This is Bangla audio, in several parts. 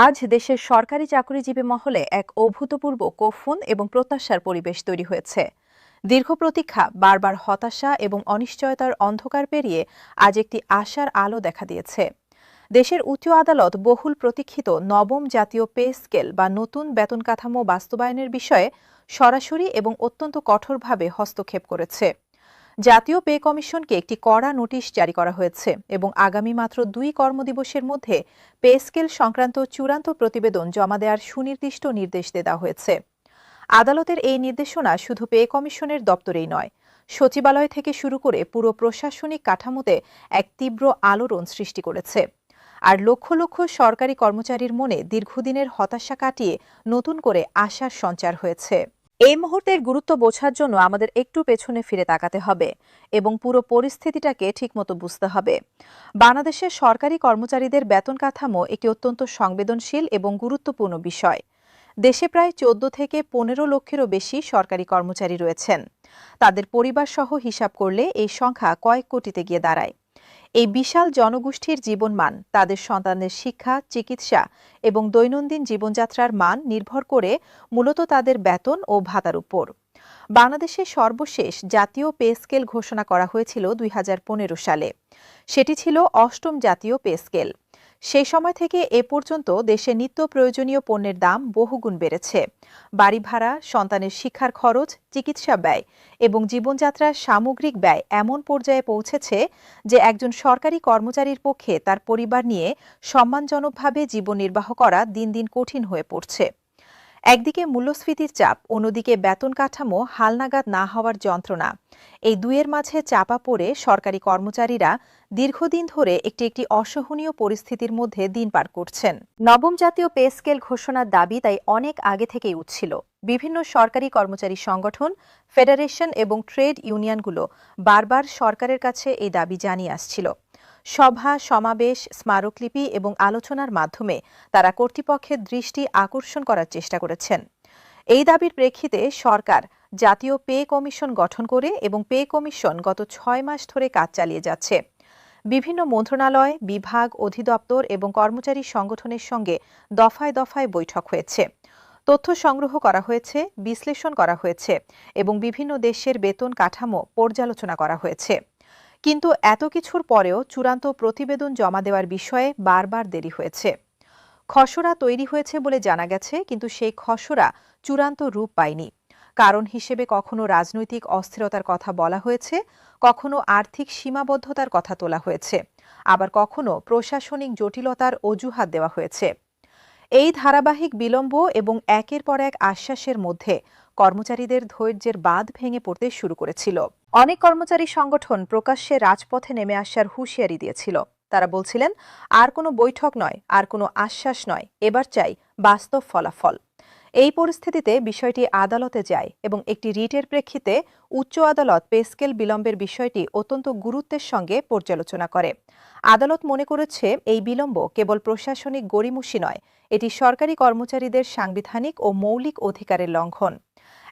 আজ দেশের সরকারি চাকরিজীবী মহলে এক অভূতপূর্ব কৌফুন এবং প্রত্যাশার পরিবেশ তৈরি হয়েছে। দীর্ঘ প্রতীক্ষা, বারবার হতাশা এবং অনিশ্চয়তার অন্ধকার পেরিয়ে আজ একটি আশার আলো দেখা দিয়েছে। দেশের উচ্চ আদালত বহুল প্রতীক্ষিত নবম জাতীয় পে স্কেল বা নতুন বেতন কাঠামো বাস্তবায়নের বিষয়ে সরাসরি এবং অত্যন্ত কঠোরভাবে হস্তক্ষেপ করেছে। জাতীয় পে কমিশনকে একটি কড়া নোটিশ জারি করা হয়েছে এবং আগামী মাত্র 2 কর্মদিবসের মধ্যে পে স্কেল সংক্রান্ত চূড়ান্ত প্রতিবেদন জমা দেওয়ার সুনির্দিষ্ট নির্দেশ দেওয়া হয়েছে। আদালতের এই নির্দেশনা শুধু পে কমিশনের দপ্তরেই নয়, সচিবালয় থেকে শুরু করে পুরো প্রশাসনিক কাঠামোতে এক তীব্র আলোড়ন সৃষ্টি করেছে। আর লক্ষ লক্ষ সরকারি কর্মচারীর মনে দীর্ঘদিনের হতাশা কাটিয়ে নতুন করে আশার সঞ্চার হয়েছে। এই মুহূর্তের গুরুত্ব বোঝার জন্য আমাদের একটু পেছনে ফিরে তাকাতে হবে এবং পুরো পরিস্থিতিটাকে ঠিকমতো বুঝতে হবে। বাংলাদেশের সরকারি কর্মচারীদের বেতন কাঠামো একটি অত্যন্ত সংবেদনশীল এবং গুরুত্বপূর্ণ বিষয়। দেশে প্রায় 14 থেকে 15 লক্ষেরও বেশি সরকারি কর্মচারী রয়েছেন। তাদের পরিবার সহ হিসাব করলে এই সংখ্যা কয়েক কোটিতে গিয়ে দাঁড়ায়। এই বিশাল জনগোষ্ঠীর জীবনমান, তাদের সন্তানের শিক্ষা, চিকিৎসা এবং দৈনন্দিন জীবনযাত্রার মান নির্ভর করে মূলত তাদের বেতন ও ভাতার উপর। বাংলাদেশে সর্বশেষ জাতীয় পে স্কেল ঘোষণা করা হয়েছিল 2015 সালে। সেটি ছিল 8ম জাতীয় পে স্কেল। সেই সময় থেকে এ পর্যন্ত দেশে নিত্য প্রয়োজনীয় পণ্যের দাম বহুগুণ বেড়েছে। বাড়ি ভাড়া, সন্তানের শিক্ষার খরচ, চিকিৎসা ব্যয় এবং জীবনযাত্রার সামগ্রিক ব্যয় এমন পর্যায়ে পৌঁছেছে যে একজন সরকারি কর্মচারীর পক্ষে তার পরিবার নিয়ে সম্মানজনকভাবে জীবন নির্বাহ করা দিন দিন কঠিন হয়ে পড়ছে। একদিকে মূল্যস্ফীতির চাপ, অন্যদিকে বেতন কাঠামো হালনাগাদ না হওয়ার যন্ত্রণা। এই দুয়ের মাঝে চাপা পড়ে সরকারি কর্মচারীরা দীর্ঘদিন ধরে একটি অসহনীয় পরিস্থিতির মধ্যে দিন পার করছেন। নবম জাতীয় পে স্কেল ঘোষণার দাবি তাই অনেক আগে থেকেই উঠছিল। বিভিন্ন সরকারি কর্মচারী সংগঠন, ফেডারেশন এবং ট্রেড ইউনিয়নগুলো বারবার সরকারের কাছে এই দাবি জানিয়ে আসছিল। সভা, সমাবেশ, স্মারকলিপি এবং আলোচনার মাধ্যমে তারা কর্তৃপক্ষের দৃষ্টি আকর্ষণ করার চেষ্টা করেছেন। এই দাবির প্রেক্ষিতে সরকার জাতীয় পে কমিশন গঠন করে এবং পে কমিশন গত 6 মাস ধরে কাজ চালিয়ে যাচ্ছে। বিভিন্ন মন্ত্রণালয়, বিভাগ, অধিদপ্তর এবং কর্মচারী সংগঠনের সঙ্গে দফায় দফায় বৈঠক হয়েছে। তথ্য সংগ্রহ করা হয়েছে, বিশ্লেষণ করা হয়েছে এবং বিভিন্ন দেশের বেতন কাঠামো পর্যালোচনা করা হয়েছে। কিন্তু এত কিছুর পরেও চূড়ান্ত প্রতিবেদন জমা দেওয়ার বিষয়ে বারবার দেরি হয়েছে। খসড়া তৈরি হয়েছে বলে জানা গেছে, কিন্তু সেই খসড়া চূড়ান্ত রূপ পায়নি। কারণ হিসেবে কখনো রাজনৈতিক অস্থিরতার কথা বলা হয়েছে, কখনো আর্থিক সীমাবদ্ধতার কথা তোলা হয়েছে, আবার কখনো প্রশাসনিক জটিলতার অজুহাত দেওয়া হয়েছে। এই ধারাবাহিক বিলম্ব এবং একের পর এক আশ্বাসের মধ্যে কর্মচারীদের ধৈর্যের বাঁধ ভেঙে পড়তে শুরু করেছিল। অনেক কর্মচারী সংগঠন প্রকাশ্যে রাজপথে নেমে আসার হুঁশিয়ারি দিয়েছিল। তারা বলছিলেন, আর কোনো বৈঠক নয়, আর কোনো আশ্বাস নয়, এবার চাই বাস্তব ফলাফল। এই পরিস্থিতিতে বিষয়টি আদালতে যায় এবং একটি রিটের প্রেক্ষিতে উচ্চ আদালত পে স্কেল বিলম্বের বিষয়টি অত্যন্ত গুরুত্বের সঙ্গে পর্যালোচনা করে। আদালত মনে করেছে এই বিলম্ব কেবল প্রশাসনিক গড়িমসি নয়, এটি সরকারি কর্মচারীদের সাংবিধানিক ও মৌলিক অধিকারের লঙ্ঘন।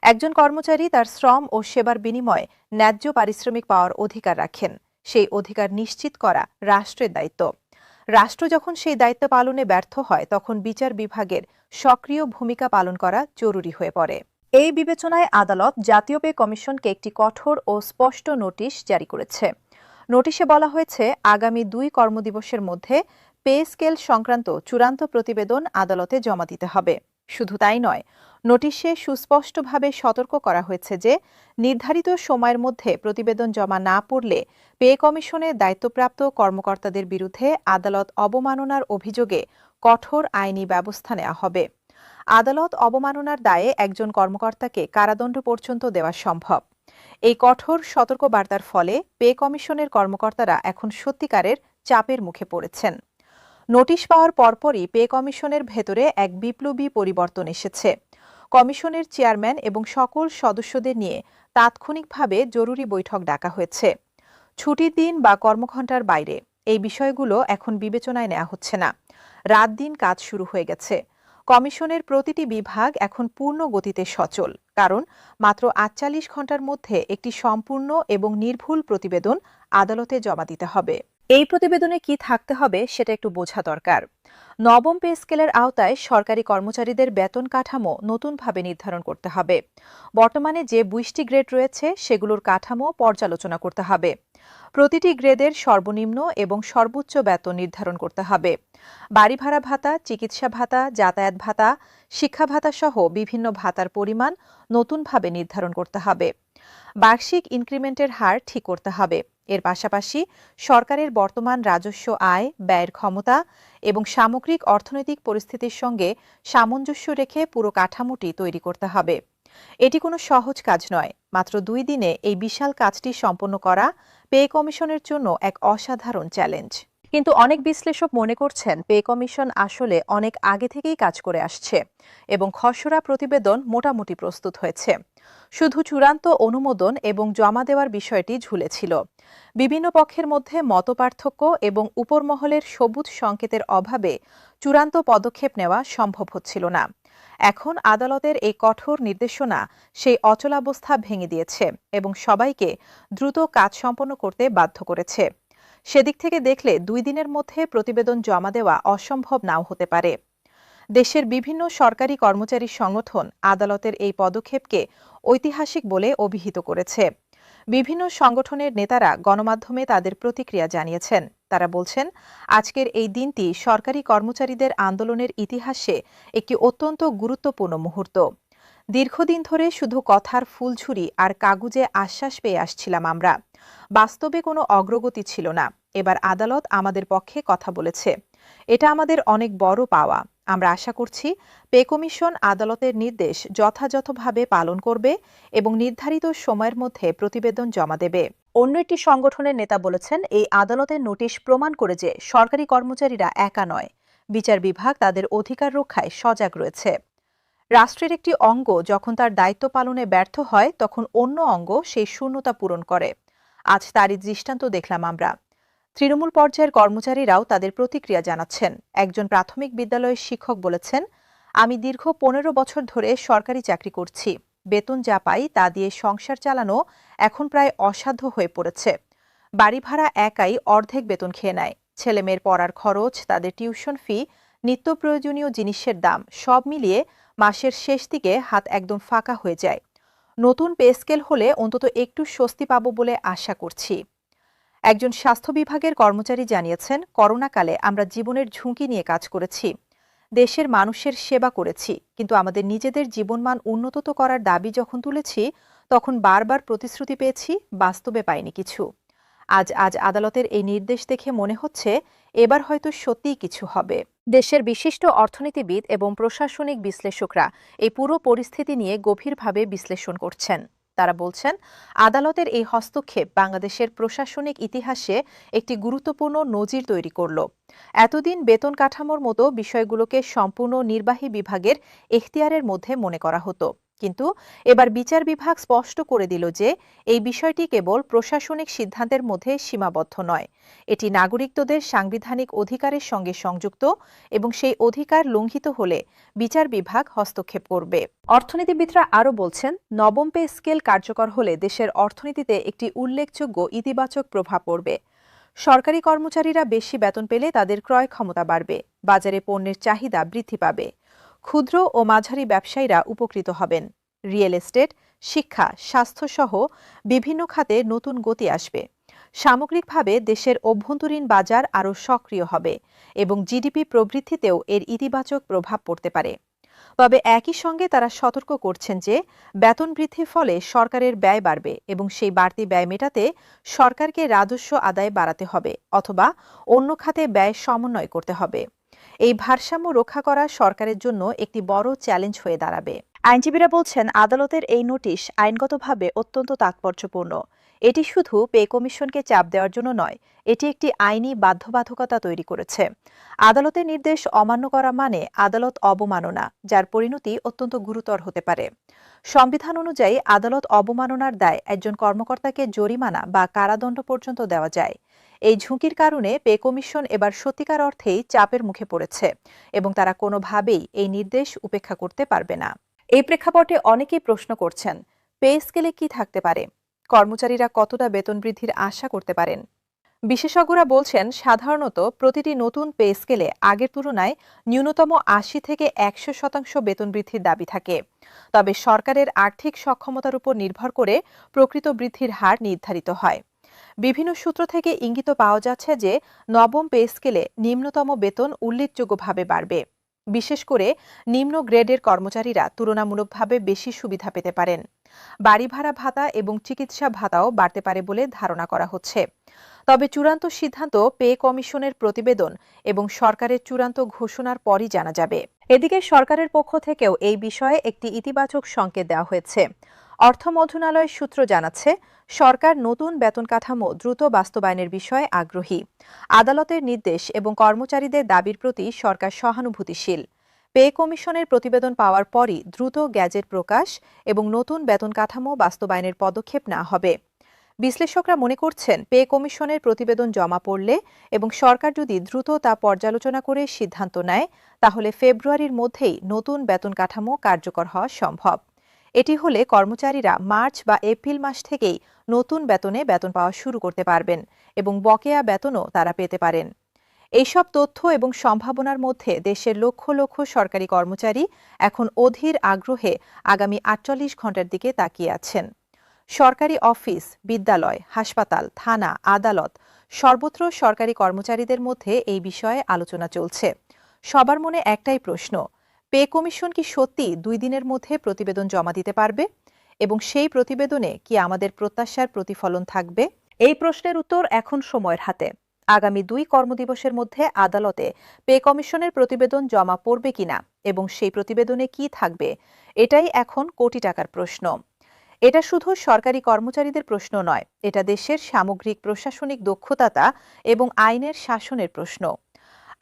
একজন কর্মচারী তার শ্রম ও সেবার বিনিময়ে ন্যায্য পারিশ্রমিক পাওয়ার অধিকার রাখেন। সেই অধিকার নিশ্চিত করা রাষ্ট্রের দায়িত্ব। রাষ্ট্র যখন সেই দায়িত্ব পালনে ব্যর্থ হয়, তখন বিচার বিভাগের সক্রিয় ভূমিকা পালন করা জরুরি হয়ে পড়ে। এই বিবেচনায় আদালত জাতীয় পে কমিশনকে একটি কঠোর ও স্পষ্ট নোটিশ জারি করেছে। নোটিশে বলা হয়েছে, আগামী 2 কর্মদিবসের মধ্যে পে স্কেল সংক্রান্ত চূড়ান্ত প্রতিবেদন আদালতে জমা দিতে হবে। শুধু তাই নয়, নোটিশে সুস্পষ্টভাবে সতর্ক করা হয়েছে যে নির্ধারিত সময়ের মধ্যে প্রতিবেদন জমা না পড়লে পে কমিশনের দায়িত্বপ্রাপ্ত কর্মকর্তাদের বিরুদ্ধে আদালত অবমাননার অভিযোগে কঠোর আইনি ব্যবস্থা নেওয়া হবে। আদালত অবমাননার দায়ে একজন কর্মকর্তাকে কারাদণ্ড পর্যন্ত দেওয়া সম্ভব। এই কঠোর সতর্কবার্তার ফলে পে কমিশনের কর্মকর্তারা এখন সত্যিকারের চাপের মুখে পড়েছেন। নোটিশ পাওয়ার পরপরই পে কমিশনের ভেতরে এক বিপ্লবী পরিবর্তন এসেছে। কমিশনের চেয়ারম্যান এবং সকল সদস্যদের নিয়ে তাৎক্ষণিকভাবে জরুরি বৈঠক ডাকা হয়েছে। ছুটির দিন বা কর্মঘণ্টার বাইরে এই বিষয়গুলো এখন বিবেচনায় নেওয়া হচ্ছে না। রাত দিন কাজ শুরু হয়ে গেছে। কমিশনের প্রতিটি বিভাগ এখন পূর্ণ গতিতে সচল, কারণ মাত্র 48 ঘণ্টার মধ্যে একটি সম্পূর্ণ এবং নির্ভুল প্রতিবেদন আদালতে জমা দিতে হবে। এই প্রতিবেদনে কি থাকতে হবে সেটা একটু বোঝা দরকার। নবম পে স্কেলের আওতায় সরকারি কর্মচারীদের বেতন কাঠামো নতুনভাবে নির্ধারণ করতে হবে। বর্তমানে যে ২০টি গ্রেড রয়েছে সেগুলোর কাঠামো পর্যালোচনা করতে হবে। প্রতিটি গ্রেডের সর্বনিম্ন এবং সর্বোচ্চ বেতন নির্ধারণ করতে হবে। বাড়ি ভাড়া ভাতা, চিকিৎসা ভাতা, যাতায়াত ভাতা, শিক্ষা ভাতা সহ বিভিন্ন ভাতার পরিমাণ নতুনভাবে নির্ধারণ করতে হবে। বার্ষিক ইনক্রিমেন্টের হার ঠিক করতে হবে। এর পাশাপাশি সরকারের বর্তমান রাজস্ব আয়, ব্যয়ের ক্ষমতা এবং সামগ্রিক অর্থনৈতিক পরিস্থিতির সঙ্গে সামঞ্জস্য রেখে পুরো কাঠামোটি তৈরি করতে হবে। এটি কোনো সহজ কাজ নয়। মাত্র ২ দিনে এই বিশাল কাজটি সম্পন্ন করা পে কমিশনের জন্য এক অসাধারণ চ্যালেঞ্জ। কিন্তু অনেক বিশ্লেষক মনে করছেন পে কমিশন আসলে অনেক আগে থেকেই কাজ করে আসছে এবং খসড়া প্রতিবেদন মোটামুটি প্রস্তুত হয়েছে। শুধু চূড়ান্ত অনুমোদন এবং জমা দেওয়ার বিষয়টি ঝুলেছিল। বিভিন্ন পক্ষের মধ্যে মতপার্থক্য এবং উপরমহলের সবুজ সংকেতের অভাবে চূড়ান্ত পদক্ষেপ নেওয়া সম্ভব হচ্ছিল না। এখন আদালতের এই কঠোর নির্দেশনা সেই অচলাবস্থা ভেঙে দিয়েছে এবং সবাইকে দ্রুত কাজ সম্পন্ন করতে বাধ্য করেছে। সেদিক থেকে দেখলে ২ দিনের মধ্যে প্রতিবেদন জমা দেওয়া অসম্ভব নাও হতে পারে। দেশের বিভিন্ন সরকারি কর্মচারী সংগঠন আদালতের এই পদক্ষেপকে ঐতিহাসিক বলে অভিহিত করেছে। বিভিন্ন সংগঠনের নেতারা গণমাধ্যমে তাদের প্রতিক্রিয়া জানিয়েছেন। তারা বলছেন, আজকের এই দিনটি সরকারি কর্মচারীদের আন্দোলনের ইতিহাসে একটি অত্যন্ত গুরুত্বপূর্ণ মুহূর্ত। দীর্ঘদিন ধরে শুধু কথার ফুলঝুরি আর কাগুজে আশ্বাস পেয়ে আসছিলাম আমরা। বাস্তবে কোনো অগ্রগতি ছিল না। এবার আদালত আমাদের পক্ষে কথা বলেছে। এটা আমাদের অনেক বড় পাওয়া। আমরা আশা করছি পে কমিশন আদালতের নির্দেশ যথাযথভাবে পালন করবে এবং নির্ধারিত সময়ের মধ্যে প্রতিবেদন জমা দেবে। অন্য একটি সংগঠনের নেতা বলেছেন, এই আদালতের নোটিশ প্রমাণ করে যে সরকারি কর্মচারীরা একা নয়, বিচার বিভাগ তাদের অধিকার রক্ষায় সজাগ রয়েছে। রাষ্ট্রের একটি অঙ্গ যখন তার দায়িত্ব পালনে ব্যর্থ হয় তখন অন্য অঙ্গ সেই শূন্যতা পূরণ করে। আজ তারই দৃষ্টান্ত দেখলাম আমরা। তৃণমূল পর্যায়ের কর্মচারীরাও তাদের প্রতিক্রিয়া জানাচ্ছেন। একজন প্রাথমিক বিদ্যালয়ের শিক্ষক বলেছেন, আমি দীর্ঘ ১৫ বছর ধরে সরকারি চাকরি করছি। বেতন যা পাই তা দিয়ে সংসার চালানো এখন প্রায় অসাধ্য হয়ে পড়েছে। বাড়ি ভাড়া একাই অর্ধেক বেতন খেয়ে নেয়। ছেলেমেয়ের পড়ার খরচ, তাদের টিউশন ফি, নিত্য প্রয়োজনীয় জিনিসের দাম সব মিলিয়ে মাসের শেষ দিকে হাত একদম ফাঁকা হয়ে যায়। নতুন পে স্কেল হলে অন্তত একটু স্বস্তি পাব বলে আশা করছি। একজন স্বাস্থ্য বিভাগের কর্মচারী জানিয়েছেন, করোনাকালে আমরা জীবনের ঝুঁকি নিয়ে কাজ করেছি, দেশের মানুষের সেবা করেছি, কিন্তু আমাদের নিজেদের জীবনমান উন্নত করার দাবি যখন তুলেছি তখন বারবার প্রতিশ্রুতি পেয়েছি, বাস্তবে পাইনি কিছু। আজ আদালতের এই নির্দেশ দেখে মনে হচ্ছে এবার হয়তো সত্যিই কিছু হবে। দেশের বিশিষ্ট অর্থনীতিবিদ এবং প্রশাসনিক বিশ্লেষকরা এই পুরো পরিস্থিতি নিয়ে গভীরভাবে বিশ্লেষণ করছেন। তারা বলছেন, আদালতের এই হস্তক্ষেপ বাংলাদেশের প্রশাসনিক ইতিহাসে একটি গুরুত্বপূর্ণ নজির তৈরি করল। এতদিন বেতন কাঠামোর মতো বিষয়গুলোকে সম্পূর্ণ নির্বাহী বিভাগের এখতিয়ারের মধ্যে মনে করা হতো, কিন্তু এবার বিচার বিভাগ স্পষ্ট করে দিল যে এই বিষয়টি কেবল প্রশাসনিক সিদ্ধান্তের মধ্যে সীমাবদ্ধ নয়, এটি নাগরিকদের সাংবিধানিক অধিকারের সঙ্গে সংযুক্ত এবং সেই অধিকার লঙ্ঘিত হলে বিচার বিভাগ হস্তক্ষেপ করবে। অর্থনীতিবিদরা আরও বলছেন, নবম পে স্কেল কার্যকর হলে দেশের অর্থনীতিতে একটি উল্লেখযোগ্য ইতিবাচক প্রভাব পড়বে। সরকারি কর্মচারীরা বেশি বেতন পেলে তাদের ক্রয় ক্ষমতা বাড়বে, বাজারে পণ্যের চাহিদা বৃদ্ধি পাবে, ক্ষুদ্র ও মাঝারি ব্যবসায়ীরা উপকৃত হবেন, রিয়েল এস্টেট, শিক্ষা, স্বাস্থ্যসহ বিভিন্ন খাতে নতুন গতি আসবে। সামগ্রিকভাবে দেশের অভ্যন্তরীণ বাজার আরও সক্রিয় হবে এবং জিডিপি প্রবৃদ্ধিতেও এর ইতিবাচক প্রভাব পড়তে পারে। তবে একই সঙ্গে তারা সতর্ক করছেন যে বেতন বৃদ্ধির ফলে সরকারের ব্যয় বাড়বে এবং সেই বাড়তি ব্যয় মেটাতে সরকারকে রাজস্ব আদায় বাড়াতে হবে অথবা অন্য খাতে ব্যয় সমন্বয় করতে হবে। এই ভারসাম্য রক্ষা করা সরকারের জন্য একটি বড় চ্যালেঞ্জ হয়ে দাঁড়াবে। আইনজীবীরা বলছেন, আদালতের এই নোটিশ আইনগতভাবে অত্যন্ত তাৎপর্যপূর্ণ। এটি শুধু পে কমিশনকে চাপ দেওয়ার জন্য নয়, এটি একটি আইনি বাধ্যবাধকতা তৈরি করেছে। আদালতের নির্দেশ অমান্য করা মানে আদালত অবমাননা, যার পরিণতি অত্যন্ত গুরুতর হতে পারে। সংবিধান অনুযায়ী আদালত অবমাননার দায় একজন কর্মকর্তাকে জরিমানা বা কারাদণ্ড পর্যন্ত দেওয়া যায়। এই ঝুঁকির কারণে পে কমিশন এবার সত্যিকার অর্থেই চাপের মুখে পড়েছে এবং তারা কোনোভাবেই এই নির্দেশ উপেক্ষা করতে পারবে না। এই প্রেক্ষাপটে অনেকেই প্রশ্ন করছেন, পে স্কেলে কি থাকতে পারে? কর্মচারীরা কতটা বেতন বৃদ্ধির আশা করতে পারেন? বিশেষজ্ঞরা বলছেন, সাধারণত প্রতিটি নতুন পে স্কেলে আগের তুলনায় ন্যূনতম ৮০ থেকে ১০০% বেতন বৃদ্ধির দাবি থাকে। তবে সরকারের আর্থিক সক্ষমতার উপর নির্ভর করে প্রকৃত বৃদ্ধির হার নির্ধারিত হয়। বিভিন্ন সূত্র থেকে ইঙ্গিত পাওয়া যাচ্ছে যে নবম পে স্কেলে নিম্নতম বেতন উল্লেখযোগ্যভাবে বাড়বে। বিশেষ করে নিম্ন গ্রেডের কর্মচারীরা তুলনামূলকভাবে বেশি সুবিধা পেতে পারেন। বাড়ি ভাড়া ভাতা এবং চিকিৎসা ভাতাও বাড়তে পারে বলে ধারণা করা হচ্ছে। তবে চূড়ান্ত সিদ্ধান্ত পে কমিশনের প্রতিবেদন এবং সরকারের চূড়ান্ত ঘোষণার পরই জানা যাবে। এদিকে সরকারের পক্ষ থেকেও এই বিষয়ে একটি ইতিবাচক সংকেত দেওয়া হয়েছে। অর্থ মন্ত্রণালয়ের সূত্র জানাচ্ছে, সরকার নতুন বেতন কাঠামো দ্রুত বাস্তবায়নের বিষয়ে আগ্রহী। আদালতের নির্দেশ এবং কর্মচারীদের দাবির প্রতি সরকার সহানুভূতিশীল। পে কমিশনের প্রতিবেদন পাওয়ার পরই দ্রুত গ্যাজেট প্রকাশ এবং নতুন বেতন কাঠামো বাস্তবায়নের পদক্ষেপ নেওয়া হবে। বিশ্লেষকরা মনে করছেন, পে কমিশনের প্রতিবেদন জমা পড়লে এবং সরকার যদি দ্রুত তা পর্যালোচনা করে সিদ্ধান্ত নেয়, তাহলে ফেব্রুয়ারির মধ্যেই নতুন বেতন কাঠামো কার্যকর হওয়া সম্ভব। এটি হলে কর্মচারীরা মার্চ বা এপ্রিল মাস থেকেই নতুন বেতনে বেতন পাওয়া শুরু করতে পারবেন এবং বকেয়া বেতনও তারা পেতে পারেন। এইসব তথ্য এবং সম্ভাবনার মধ্যে দেশের লক্ষ লক্ষ সরকারি কর্মচারী এখন অধীর আগ্রহে আগামী ৪৮ ঘণ্টার দিকে তাকিয়ে আছেন। সরকারি অফিস, বিদ্যালয়, হাসপাতাল, থানা, আদালত সর্বত্র সরকারি কর্মচারীদের মধ্যে এই বিষয়ে আলোচনা চলছে। সবার মনে একটাই প্রশ্ন, পে কমিশন কি সত্যি ২ দিনের মধ্যে প্রতিবেদন জমা দিতে পারবে? এবং সেই প্রতিবেদনে কি আমাদের প্রত্যাশার প্রতিফলন থাকবে? এই প্রশ্নের উত্তর এখন সময়ের হাতে। আগামী ২ কর্মদিবসের মধ্যে আদালতে পে কমিশনের প্রতিবেদন জমা পড়বে কিনা এবং সেই প্রতিবেদনে কি থাকবে, এটাই এখন কোটি টাকার প্রশ্ন। এটা শুধু সরকারি কর্মচারীদের প্রশ্ন নয়, এটা দেশের সামগ্রিক প্রশাসনিক দক্ষতা এবং আইনের শাসনের প্রশ্ন।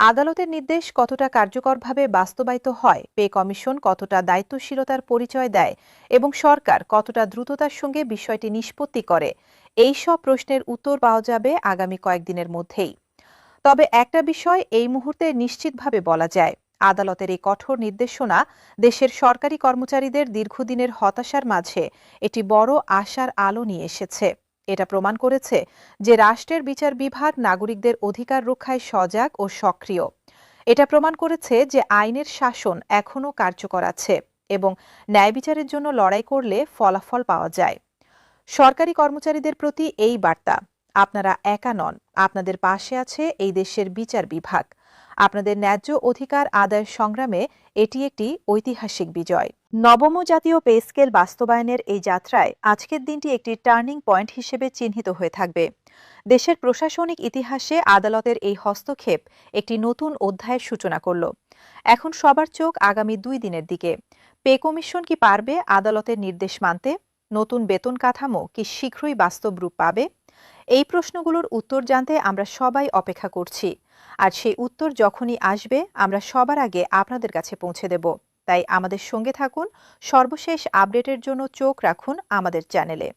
আদালতের নির্দেশ কতটা কার্যকরভাবে বাস্তবায়িত হয়, পে কমিশন কতটা দায়িত্বশীলতার পরিচয় দেয় এবং সরকার কতটা দ্রুততার সঙ্গে বিষয়টি নিষ্পত্তি করে, এই সব প্রশ্নের উত্তর পাওয়া যাবে আগামী কয়েকদিনের মধ্যেই। তবে একটা বিষয় এই মুহূর্তে নিশ্চিতভাবে বলা যায়, আদালতের এই কঠোর নির্দেশনা দেশের সরকারি কর্মচারীদের দীর্ঘদিনের হতাশার মাঝে একটি বড় আশার আলো নিয়ে এসেছে। এটা প্রমাণ করেছে যে রাষ্ট্রের বিচার বিভাগ নাগরিকদের অধিকার রক্ষায় সজাগ ও সক্রিয়। এটা প্রমাণ করেছে যে আইনের শাসন এখনও কার্যকর আছে এবং ন্যায় বিচারের জন্য লড়াই করলে ফলাফল পাওয়া যায়। সরকারি কর্মচারীদের প্রতি এই বার্তা, আপনারা একা নন, আপনাদের পাশে আছে এই দেশের বিচার বিভাগ। আপনাদের ন্যায্য অধিকার আদায়ের সংগ্রামে এটি একটি ঐতিহাসিক বিজয়। নবম জাতীয় পে স্কেল বাস্তবায়নের এই যাত্রায় আজকের দিনটি একটি টার্নিং পয়েন্ট হিসেবে চিহ্নিত হয়ে থাকবে। দেশের প্রশাসনিক ইতিহাসে আদালতের এই হস্তক্ষেপ একটি নতুন অধ্যায়ের সূচনা করল। এখন সবার চোখ আগামী ২ দিনের দিকে। পে কমিশন কি পারবে আদালতের নির্দেশ মানতে? নতুন বেতন কাঠামো কি শীঘ্রই বাস্তব রূপ পাবে? এই প্রশ্নগুলোর উত্তর জানতে আমরা সবাই অপেক্ষা করছি। আর সেই উত্তর যখনই আসবে, আমরা সবার আগে আপনাদের কাছে পৌঁছে দেব। তাই আমাদের সঙ্গে থাকুন, সর্বশেষ আপডেটের জন্য চোখ রাখুন আমাদের চ্যানেলে।